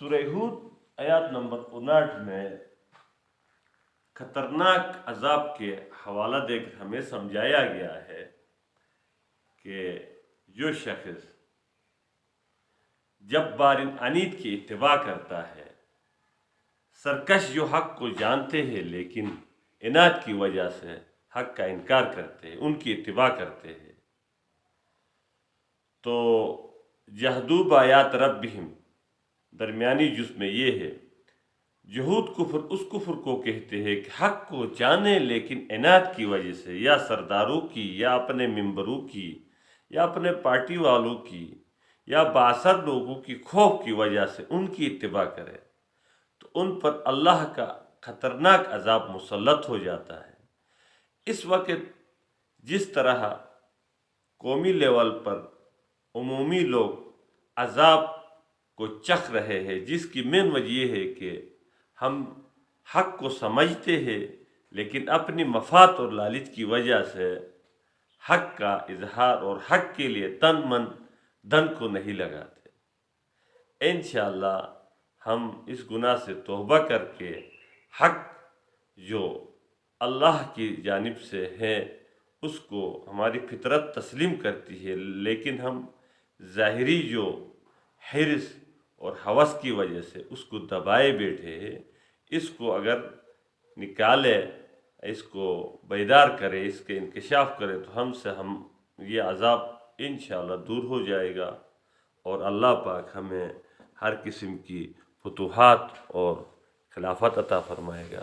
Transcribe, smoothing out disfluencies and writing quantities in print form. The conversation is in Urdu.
سورہ ہود آیات نمبر 59 میں خطرناک عذاب کے حوالہ دے کر ہمیں سمجھایا گیا ہے کہ جو شخص جبار عنید کی اتباع کرتا ہے، سرکش جو حق کو جانتے ہیں لیکن عناد کی وجہ سے حق کا انکار کرتے ہیں، ان کی اتباع کرتے ہیں، تو جہدوا بآیات ربہم درمیانی جز میں یہ ہے، جہود کفر اس کفر کو کہتے ہیں کہ حق کو جانے لیکن عناد کی وجہ سے یا سرداروں کی یا اپنے ممبروں کی یا اپنے پارٹی والوں کی یا بااثر لوگوں کی خوف کی وجہ سے ان کی اتباع کرے تو ان پر اللہ کا خطرناک عذاب مسلط ہو جاتا ہے۔ اس وقت جس طرح قومی لیول پر عمومی لوگ عذاب کو چکھ رہے ہیں، جس کی مین وجہ یہ ہے کہ ہم حق کو سمجھتے ہیں لیکن اپنی مفاد اور لالچ کی وجہ سے حق کا اظہار اور حق کے لیے تن من دھن کو نہیں لگاتے۔ انشاءاللہ ہم اس گناہ سے توبہ کر کے حق جو اللہ کی جانب سے ہے اس کو ہماری فطرت تسلیم کرتی ہے، لیکن ہم ظاہری جو حرص اور ہوس کی وجہ سے اس کو دبائے بیٹھے ہیں، اس کو اگر نکالے، اس کو بیدار کرے، اس کے انکشاف کرے تو ہم یہ عذاب انشاءاللہ دور ہو جائے گا اور اللہ پاک ہمیں ہر قسم کی فتوحات اور خلافت عطا فرمائے گا۔